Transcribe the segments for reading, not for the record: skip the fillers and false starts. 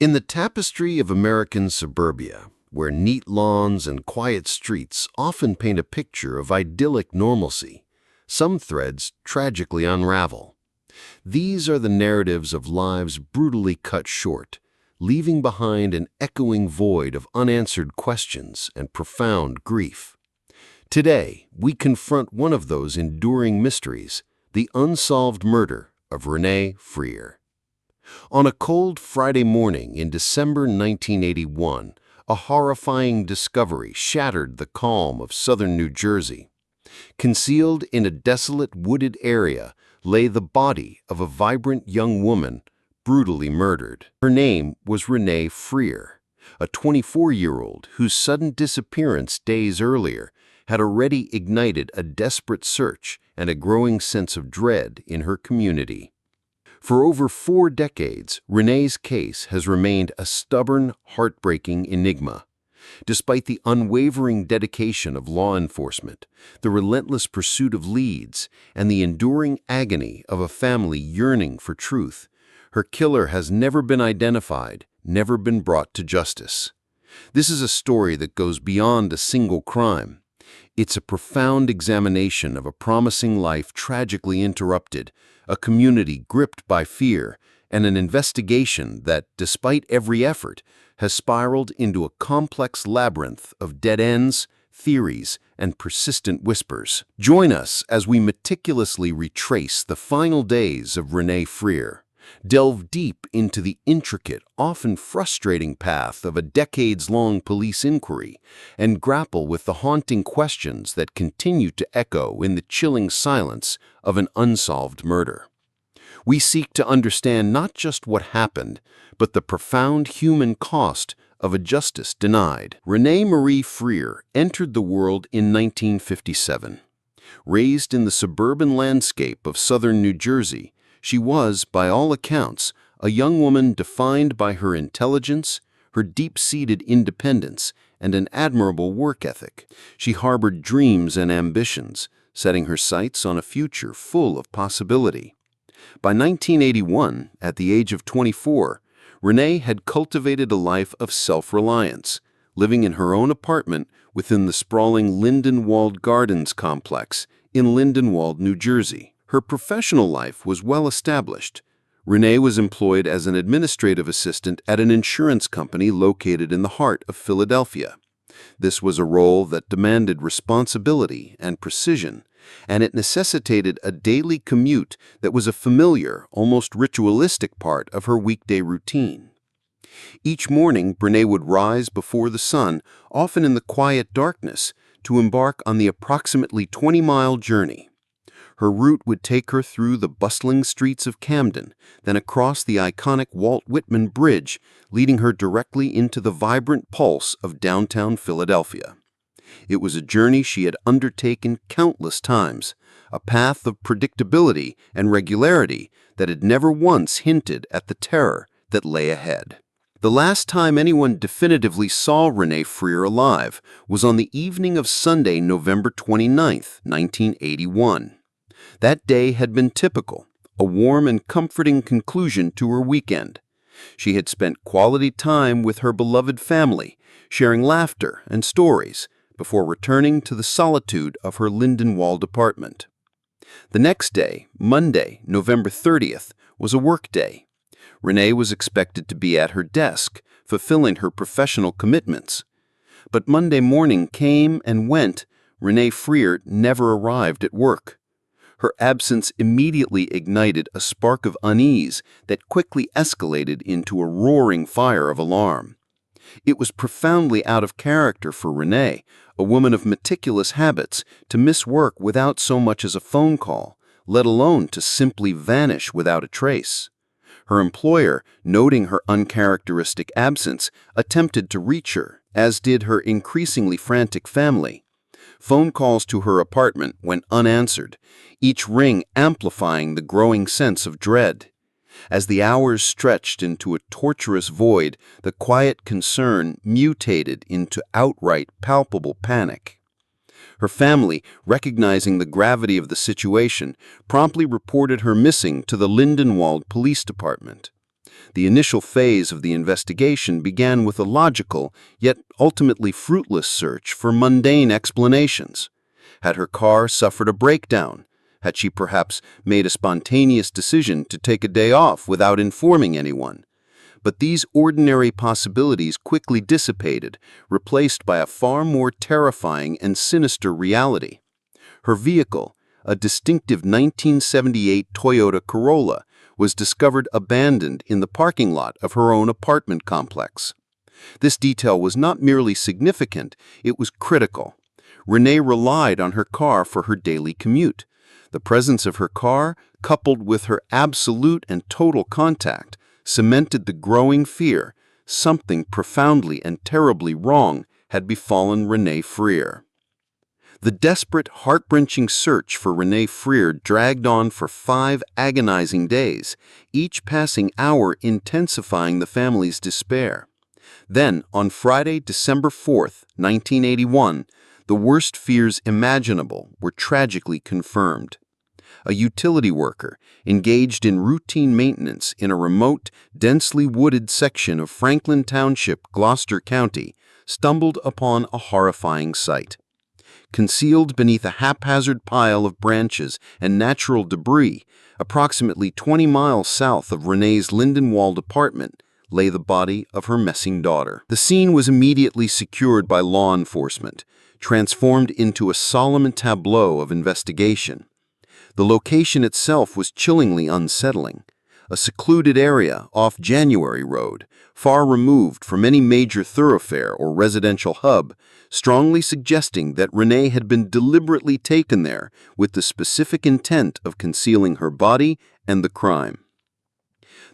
In the tapestry of American suburbia, where neat lawns and quiet streets often paint a picture of idyllic normalcy, some threads tragically unravel. These are the narratives of lives brutally cut short, leaving behind an echoing void of unanswered questions and profound grief. Today, we confront one of those enduring mysteries, the unsolved murder of Renee Freer. On a cold Friday morning in December 1981, a horrifying discovery shattered the calm of southern New Jersey. Concealed in a desolate wooded area lay the body of a vibrant young woman, brutally murdered. Her name was Renee Freer, a 24-year-old whose sudden disappearance days earlier had already ignited a desperate search and a growing sense of dread in her community. For over 4 decades, Renee's case has remained a stubborn, heartbreaking enigma. Despite the unwavering dedication of law enforcement, the relentless pursuit of leads, and the enduring agony of a family yearning for truth, her killer has never been identified, never been brought to justice. This is a story that goes beyond a single crime. It's a profound examination of a promising life tragically interrupted, a community gripped by fear, and an investigation that, despite every effort, has spiraled into a complex labyrinth of dead ends, theories, and persistent whispers. Join us as we meticulously retrace the final days of Renee Freer, delve deep into the intricate, often frustrating path of a decades-long police inquiry, and grapple with the haunting questions that continue to echo in the chilling silence of an unsolved murder. We seek to understand not just what happened, but the profound human cost of a justice denied. Renee Marie Freer entered the world in 1957. Raised in the suburban landscape of southern New Jersey, she was, by all accounts, a young woman defined by her intelligence, her deep-seated independence, and an admirable work ethic. She harbored dreams and ambitions, setting her sights on a future full of possibility. By 1981, at the age of 24, Renee had cultivated a life of self-reliance, living in her own apartment within the sprawling Lindenwold Gardens complex in Lindenwold, New Jersey. Her professional life was well established. Renee was employed as an administrative assistant at an insurance company located in the heart of Philadelphia. This was a role that demanded responsibility and precision, and it necessitated a daily commute that was a familiar, almost ritualistic part of her weekday routine. Each morning, Renee would rise before the sun, often in the quiet darkness, to embark on the approximately 20-mile journey. Her route would take her through the bustling streets of Camden, then across the iconic Walt Whitman Bridge, leading her directly into the vibrant pulse of downtown Philadelphia. It was a journey she had undertaken countless times, a path of predictability and regularity that had never once hinted at the terror that lay ahead. The last time anyone definitively saw Renee Freer alive was on the evening of Sunday, November 29, 1981. That day had been typical, a warm and comforting conclusion to her weekend. She had spent quality time with her beloved family, sharing laughter and stories, before returning to the solitude of her Lindenwold apartment. The next day, Monday, November 30th, was a work day. Renee was expected to be at her desk, fulfilling her professional commitments. But Monday morning came and went. Renee Freer never arrived at work. Her absence immediately ignited a spark of unease that quickly escalated into a roaring fire of alarm. It was profoundly out of character for Renee, a woman of meticulous habits, to miss work without so much as a phone call, let alone to simply vanish without a trace. Her employer, noting her uncharacteristic absence, attempted to reach her, as did her increasingly frantic family. Phone calls to her apartment went unanswered, each ring amplifying the growing sense of dread. As the hours stretched into a torturous void, the quiet concern mutated into outright palpable panic. Her family, recognizing the gravity of the situation, promptly reported her missing to the Lindenwold Police Department. The initial phase of the investigation began with a logical, yet ultimately fruitless search for mundane explanations. Had her car suffered a breakdown? Had she perhaps made a spontaneous decision to take a day off without informing anyone? But these ordinary possibilities quickly dissipated, replaced by a far more terrifying and sinister reality. Her vehicle, a distinctive 1978 Toyota Corolla, was discovered abandoned in the parking lot of her own apartment complex. This detail was not merely significant, it was critical. Renee relied on her car for her daily commute. The presence of her car, coupled with her absolute and total contact, cemented the growing fear something profoundly and terribly wrong had befallen Renee Freer. The desperate, heart-wrenching search for Renee Freer dragged on for 5 agonizing days, each passing hour intensifying the family's despair. Then, on Friday, December 4, 1981, the worst fears imaginable were tragically confirmed. A utility worker, engaged in routine maintenance in a remote, densely wooded section of Franklin Township, Gloucester County, stumbled upon a horrifying sight. Concealed beneath a haphazard pile of branches and natural debris, approximately 20 miles south of Renee's Lindenwold apartment, lay the body of her missing daughter. The scene was immediately secured by law enforcement, transformed into a solemn tableau of investigation. The location itself was chillingly unsettling. A secluded area off January Road, far removed from any major thoroughfare or residential hub, strongly suggesting that Renee had been deliberately taken there with the specific intent of concealing her body and the crime.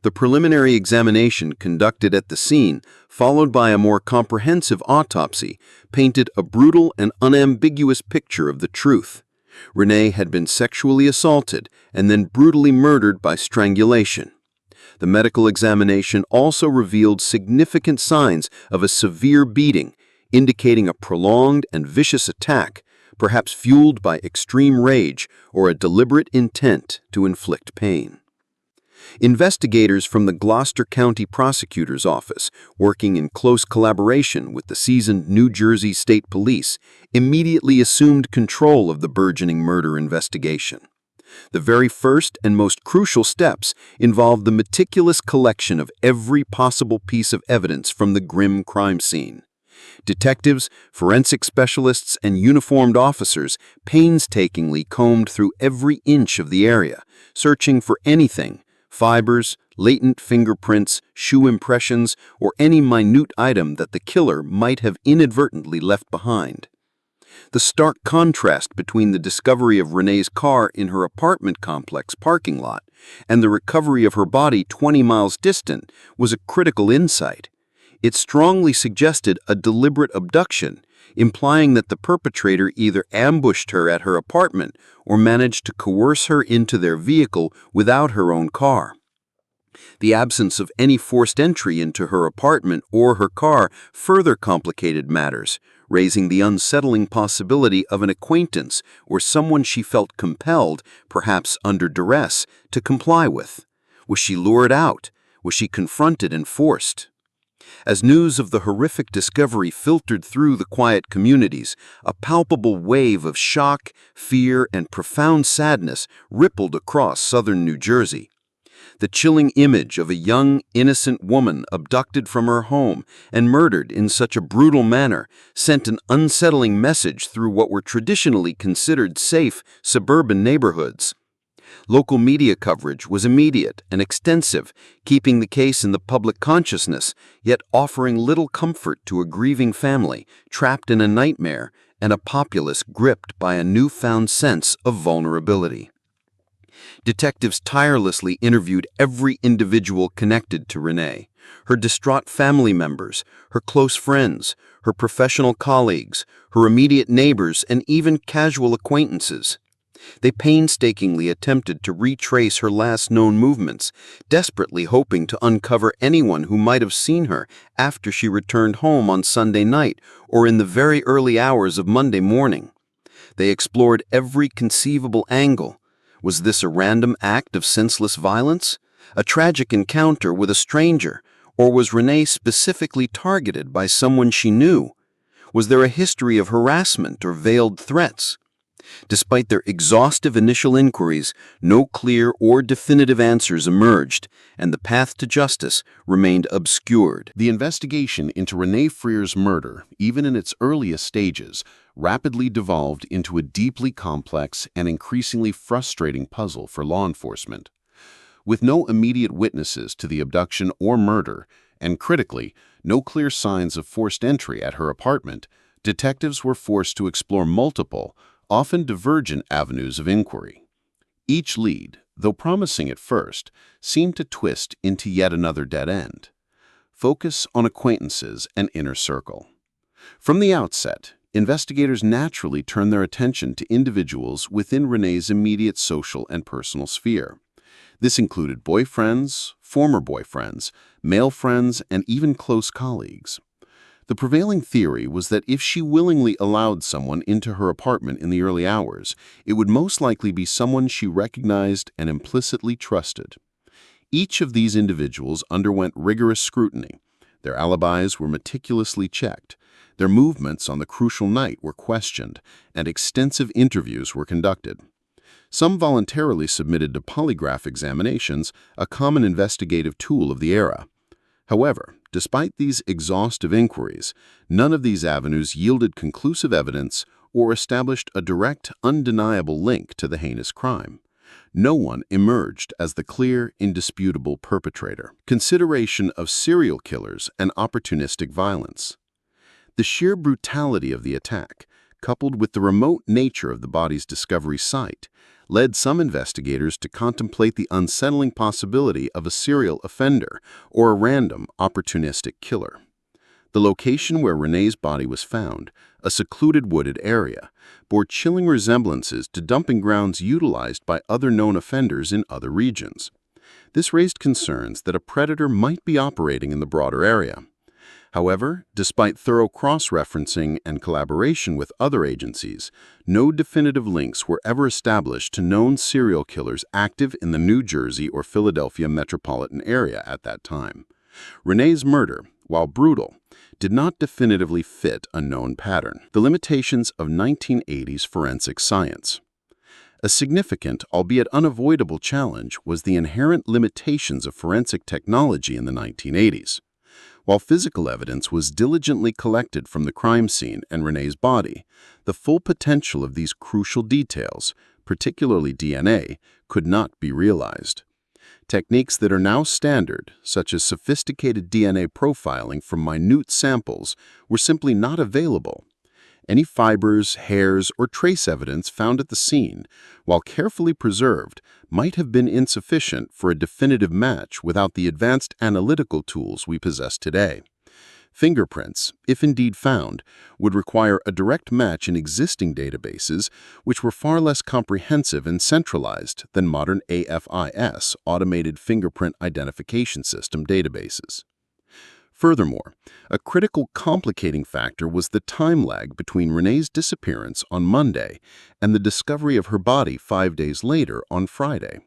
The preliminary examination conducted at the scene, followed by a more comprehensive autopsy, painted a brutal and unambiguous picture of the truth. Renee had been sexually assaulted and then brutally murdered by strangulation. The medical examination also revealed significant signs of a severe beating, indicating a prolonged and vicious attack, perhaps fueled by extreme rage or a deliberate intent to inflict pain. Investigators from the Gloucester County Prosecutor's Office, working in close collaboration with the seasoned New Jersey State Police, immediately assumed control of the burgeoning murder investigation. The very first and most crucial steps involved the meticulous collection of every possible piece of evidence from the grim crime scene. Detectives, forensic specialists, and uniformed officers painstakingly combed through every inch of the area, searching for anything: fibers, latent fingerprints, shoe impressions, or any minute item that the killer might have inadvertently left behind. The stark contrast between the discovery of Renee's car in her apartment complex parking lot and the recovery of her body 20 miles distant was a critical insight. It strongly suggested a deliberate abduction, implying that the perpetrator either ambushed her at her apartment or managed to coerce her into their vehicle without her own car. The absence of any forced entry into her apartment or her car further complicated matters, raising the unsettling possibility of an acquaintance or someone she felt compelled, perhaps under duress, to comply with. Was she lured out? Was she confronted and forced? As news of the horrific discovery filtered through the quiet communities, a palpable wave of shock, fear, and profound sadness rippled across southern New Jersey. The chilling image of a young, innocent woman abducted from her home and murdered in such a brutal manner sent an unsettling message through what were traditionally considered safe suburban neighborhoods. Local media coverage was immediate and extensive, keeping the case in the public consciousness, yet offering little comfort to a grieving family trapped in a nightmare and a populace gripped by a newfound sense of vulnerability. Detectives tirelessly interviewed every individual connected to Renee: her distraught family members, her close friends, her professional colleagues, her immediate neighbors, and even casual acquaintances. They painstakingly attempted to retrace her last known movements, desperately hoping to uncover anyone who might have seen her after she returned home on Sunday night or in the very early hours of Monday morning. They explored every conceivable angle. Was this a random act of senseless violence? A tragic encounter with a stranger? Or was Renee specifically targeted by someone she knew? Was there a history of harassment or veiled threats? Despite their exhaustive initial inquiries, no clear or definitive answers emerged, and the path to justice remained obscured. The investigation into Renee Freer's murder, even in its earliest stages, rapidly devolved into a deeply complex and increasingly frustrating puzzle for law enforcement. With no immediate witnesses to the abduction or murder, and critically, no clear signs of forced entry at her apartment, detectives were forced to explore multiple, often divergent avenues of inquiry. Each lead, though promising at first, seemed to twist into yet another dead end. Focus on acquaintances and inner circle. From the outset, investigators naturally turned their attention to individuals within Renee's immediate social and personal sphere. This included boyfriends, former boyfriends, male friends, and even close colleagues. The prevailing theory was that if she willingly allowed someone into her apartment in the early hours, it would most likely be someone she recognized and implicitly trusted. Each of these individuals underwent rigorous scrutiny. Their alibis were meticulously checked. Their movements on the crucial night were questioned, and extensive interviews were conducted. Some voluntarily submitted to polygraph examinations, a common investigative tool of the era. However, despite these exhaustive inquiries, none of these avenues yielded conclusive evidence or established a direct, undeniable link to the heinous crime. No one emerged as the clear, indisputable perpetrator. Consideration of serial killers and opportunistic violence. The sheer brutality of the attack, coupled with the remote nature of the body's discovery site, led some investigators to contemplate the unsettling possibility of a serial offender or a random, opportunistic killer. The location where Renee's body was found, a secluded wooded area, bore chilling resemblances to dumping grounds utilized by other known offenders in other regions. This raised concerns that a predator might be operating in the broader area. However, despite thorough cross-referencing and collaboration with other agencies, no definitive links were ever established to known serial killers active in the New Jersey or Philadelphia metropolitan area at that time. Renee's murder, while brutal, did not definitively fit a known pattern. The limitations of 1980s forensic science. A significant, albeit unavoidable challenge was the inherent limitations of forensic technology in the 1980s. While physical evidence was diligently collected from the crime scene and Renee's body, the full potential of these crucial details, particularly DNA, could not be realized. Techniques that are now standard, such as sophisticated DNA profiling from minute samples, were simply not available. Any fibers, hairs, or trace evidence found at the scene, while carefully preserved, might have been insufficient for a definitive match without the advanced analytical tools we possess today. Fingerprints, if indeed found, would require a direct match in existing databases, which were far less comprehensive and centralized than modern AFIS, Automated Fingerprint Identification System databases. Furthermore, a critical complicating factor was the time lag between Renee's disappearance on Monday and the discovery of her body 5 days later on Friday.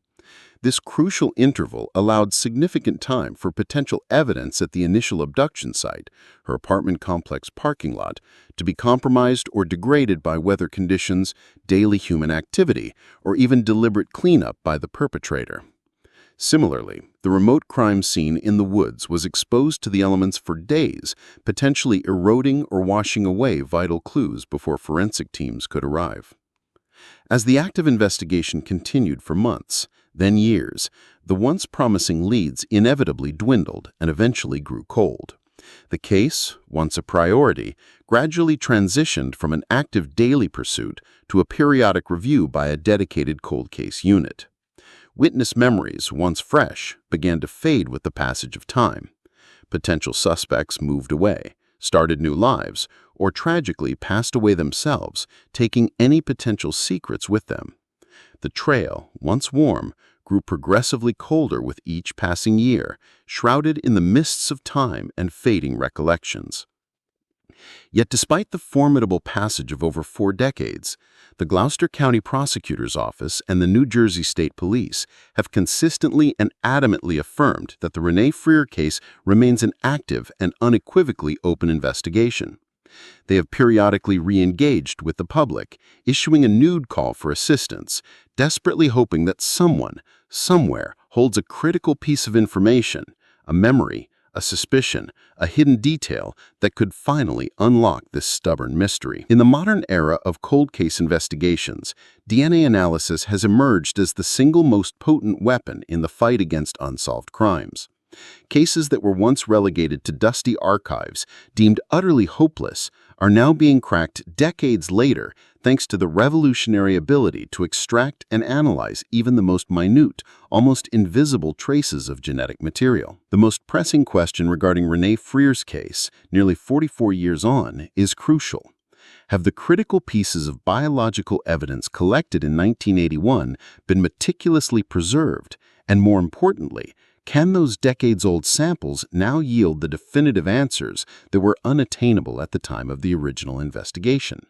This crucial interval allowed significant time for potential evidence at the initial abduction site, her apartment complex parking lot, to be compromised or degraded by weather conditions, daily human activity, or even deliberate cleanup by the perpetrator. Similarly, the remote crime scene in the woods was exposed to the elements for days, potentially eroding or washing away vital clues before forensic teams could arrive. As the active investigation continued for months, then years, the once promising leads inevitably dwindled and eventually grew cold. The case, once a priority, gradually transitioned from an active daily pursuit to a periodic review by a dedicated cold case unit. Witness memories, once fresh, began to fade with the passage of time. Potential suspects moved away, started new lives, or tragically passed away themselves, taking any potential secrets with them. The trail, once warm, grew progressively colder with each passing year, shrouded in the mists of time and fading recollections. Yet despite the formidable passage of over 4 decades, the Gloucester County Prosecutor's Office and the New Jersey State Police have consistently and adamantly affirmed that the Renee Freer case remains an active and unequivocally open investigation. They have periodically re-engaged with the public, issuing a nude call for assistance, desperately hoping that someone, somewhere, holds a critical piece of information, a memory, a suspicion, a hidden detail that could finally unlock this stubborn mystery. In the modern era of cold case investigations, DNA analysis has emerged as the single most potent weapon in the fight against unsolved crimes. Cases that were once relegated to dusty archives, deemed utterly hopeless, are now being cracked decades later thanks to the revolutionary ability to extract and analyze even the most minute, almost invisible traces of genetic material. The most pressing question regarding Renee Freer's case, nearly 44 years on, is crucial. Have the critical pieces of biological evidence collected in 1981 been meticulously preserved? And more importantly, can those decades-old samples now yield the definitive answers that were unattainable at the time of the original investigation?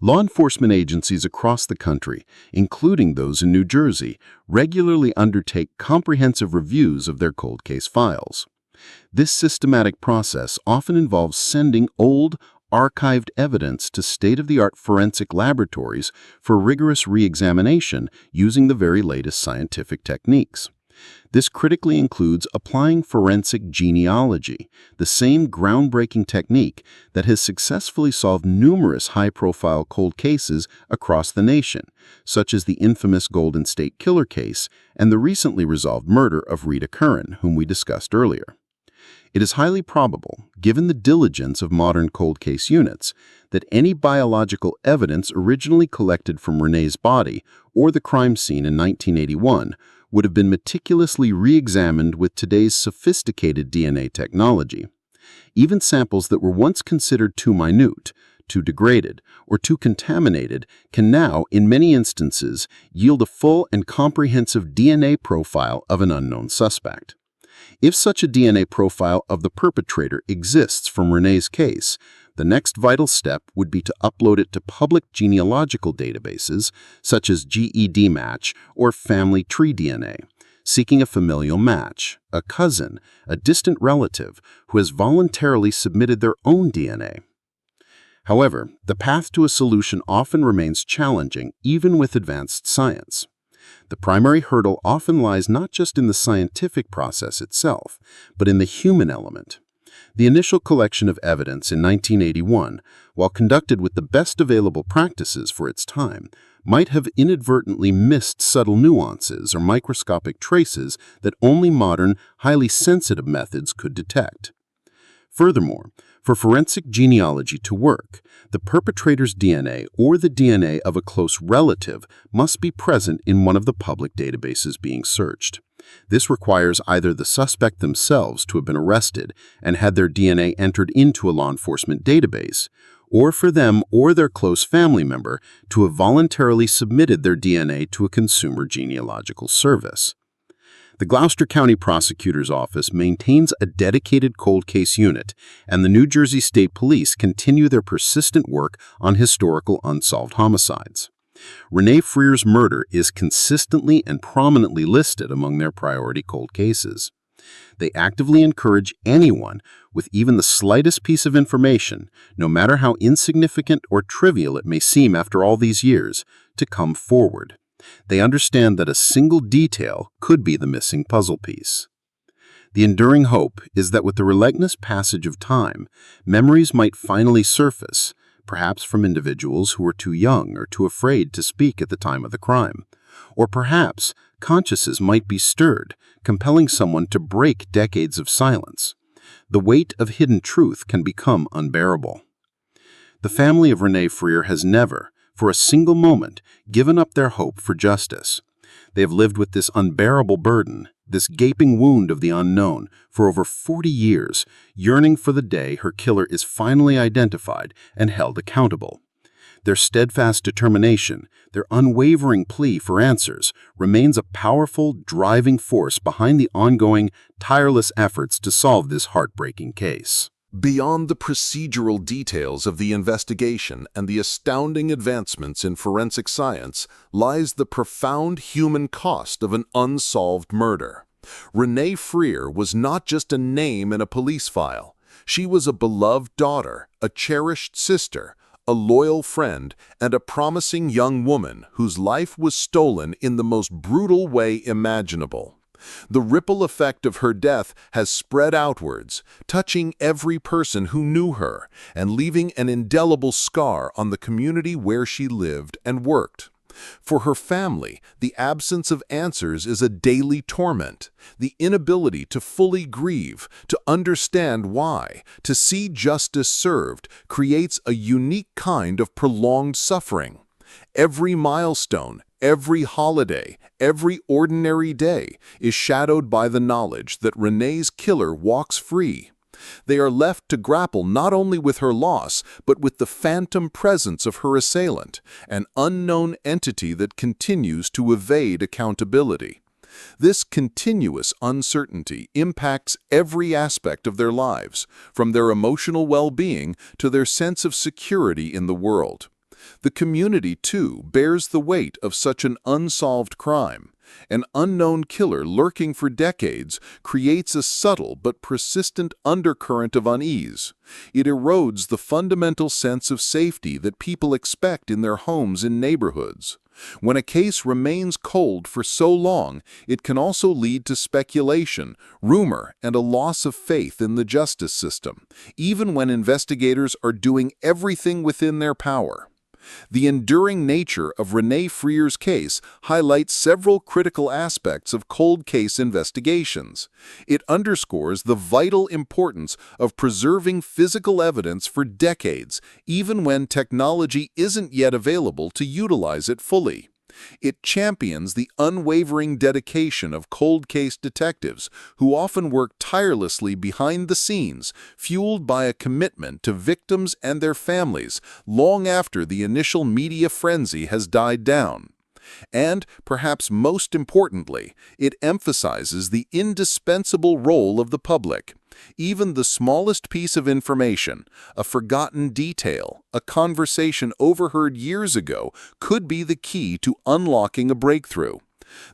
Law enforcement agencies across the country, including those in New Jersey, regularly undertake comprehensive reviews of their cold case files. This systematic process often involves sending old, archived evidence to state-of-the-art forensic laboratories for rigorous re-examination using the very latest scientific techniques. This critically includes applying forensic genealogy, the same groundbreaking technique that has successfully solved numerous high-profile cold cases across the nation, such as the infamous Golden State Killer case and the recently resolved murder of Rita Curran, whom we discussed earlier. It is highly probable, given the diligence of modern cold case units, that any biological evidence originally collected from Renee's body or the crime scene in 1981 would have been meticulously re-examined with today's sophisticated DNA technology. Even samples that were once considered too minute, too degraded, or too contaminated can now, in many instances, yield a full and comprehensive DNA profile of an unknown suspect. If such a DNA profile of the perpetrator exists from Renee's case, the next vital step would be to upload it to public genealogical databases such as GEDmatch or Family Tree DNA, seeking a familial match, a cousin, a distant relative who has voluntarily submitted their own DNA. However, the path to a solution often remains challenging even with advanced science. The primary hurdle often lies not just in the scientific process itself, but in the human element. The initial collection of evidence in 1981, while conducted with the best available practices for its time, might have inadvertently missed subtle nuances or microscopic traces that only modern, highly sensitive methods could detect. Furthermore, for forensic genealogy to work, the perpetrator's DNA or the DNA of a close relative must be present in one of the public databases being searched. This requires either the suspect themselves to have been arrested and had their DNA entered into a law enforcement database, or for them or their close family member to have voluntarily submitted their DNA to a consumer genealogical service. The Gloucester County Prosecutor's Office maintains a dedicated cold case unit, and the New Jersey State Police continue their persistent work on historical unsolved homicides. Renee Freer's murder is consistently and prominently listed among their priority cold cases. They actively encourage anyone with even the slightest piece of information, no matter how insignificant or trivial it may seem after all these years, to come forward. They understand that a single detail could be the missing puzzle piece. The enduring hope is that with the relentless passage of time, memories might finally surface, perhaps from individuals who were too young or too afraid to speak at the time of the crime. Or perhaps consciences might be stirred, compelling someone to break decades of silence. The weight of hidden truth can become unbearable. The family of Renee Freer has never, for a single moment, given up their hope for justice. They have lived with this unbearable burden, this gaping wound of the unknown, for over 40 years, yearning for the day her killer is finally identified and held accountable. Their steadfast determination, their unwavering plea for answers, remains a powerful, driving force behind the ongoing, tireless efforts to solve this heartbreaking case. Beyond the procedural details of the investigation and the astounding advancements in forensic science lies the profound human cost of an unsolved murder. Renee Freer was not just a name in a police file. She was a beloved daughter, a cherished sister, a loyal friend, and a promising young woman whose life was stolen in the most brutal way imaginable. The ripple effect of her death has spread outwards, touching every person who knew her and leaving an indelible scar on the community where she lived and worked. For her family, the absence of answers is a daily torment. The inability to fully grieve, to understand why, to see justice served, creates a unique kind of prolonged suffering. Every milestone, every holiday, every ordinary day is shadowed by the knowledge that Renee's killer walks free. They are left to grapple not only with her loss, but with the phantom presence of her assailant, an unknown entity that continues to evade accountability. This continuous uncertainty impacts every aspect of their lives, from their emotional well-being to their sense of security in the world. The community, too, bears the weight of such an unsolved crime. An unknown killer lurking for decades creates a subtle but persistent undercurrent of unease. It erodes the fundamental sense of safety that people expect in their homes and neighborhoods. When a case remains cold for so long, it can also lead to speculation, rumor, and a loss of faith in the justice system, even when investigators are doing everything within their power. The enduring nature of Renee Freer's case highlights several critical aspects of cold case investigations. It underscores the vital importance of preserving physical evidence for decades, even when technology isn't yet available to utilize it fully. It champions the unwavering dedication of cold case detectives who often work tirelessly behind the scenes, fueled by a commitment to victims and their families long after the initial media frenzy has died down. And, perhaps most importantly, it emphasizes the indispensable role of the public. Even the smallest piece of information, a forgotten detail, a conversation overheard years ago, could be the key to unlocking a breakthrough.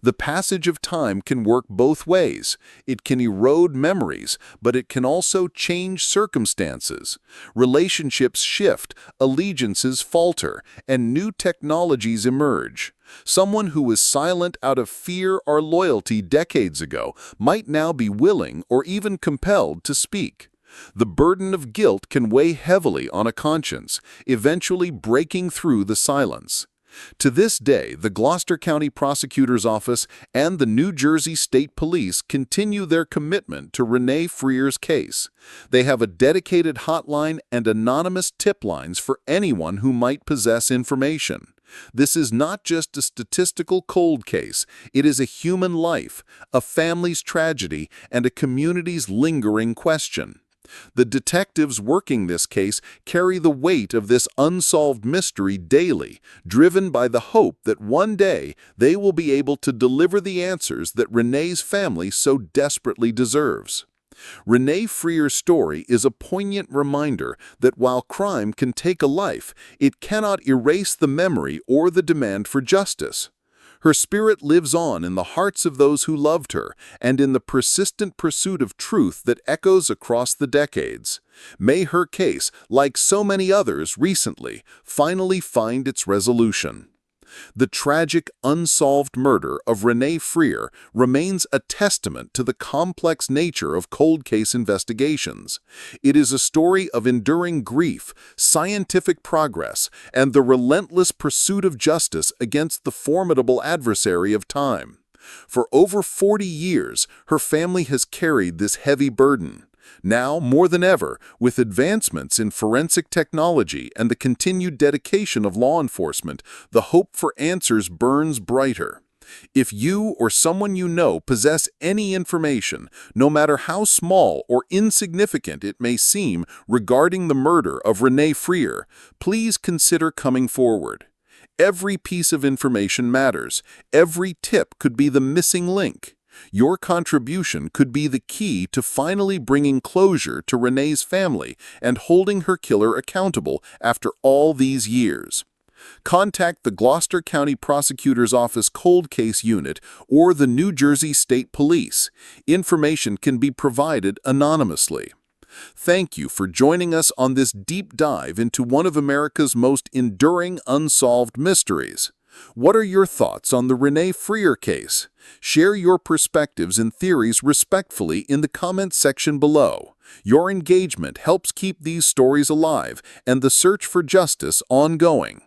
The passage of time can work both ways. It can erode memories, but it can also change circumstances. Relationships shift, allegiances falter, and new technologies emerge. Someone who was silent out of fear or loyalty decades ago might now be willing or even compelled to speak. The burden of guilt can weigh heavily on a conscience, eventually breaking through the silence. To this day, the Gloucester County Prosecutor's Office and the New Jersey State Police continue their commitment to Renee Freer's case. They have a dedicated hotline and anonymous tip lines for anyone who might possess information. This is not just a statistical cold case. It is a human life, a family's tragedy, and a community's lingering question. The detectives working this case carry the weight of this unsolved mystery daily, driven by the hope that one day they will be able to deliver the answers that Renee's family so desperately deserves. Renee Freer's story is a poignant reminder that while crime can take a life, it cannot erase the memory or the demand for justice. Her spirit lives on in the hearts of those who loved her and in the persistent pursuit of truth that echoes across the decades. May her case, like so many others recently, finally find its resolution. The tragic, unsolved murder of Renee Freer remains a testament to the complex nature of cold case investigations. It is a story of enduring grief, scientific progress, and the relentless pursuit of justice against the formidable adversary of time. For over 40 years, her family has carried this heavy burden. Now, more than ever, with advancements in forensic technology and the continued dedication of law enforcement, the hope for answers burns brighter. If you or someone you know possess any information, no matter how small or insignificant it may seem regarding the murder of Renee Freer, please consider coming forward. Every piece of information matters. Every tip could be the missing link. Your contribution could be the key to finally bringing closure to Renee's family and holding her killer accountable after all these years. Contact the Gloucester County Prosecutor's Office Cold Case Unit or the New Jersey State Police. Information can be provided anonymously. Thank you for joining us on this deep dive into one of America's most enduring unsolved mysteries. What are your thoughts on the Renee Freer case? Share your perspectives and theories respectfully in the comments section below. Your engagement helps keep these stories alive and the search for justice ongoing.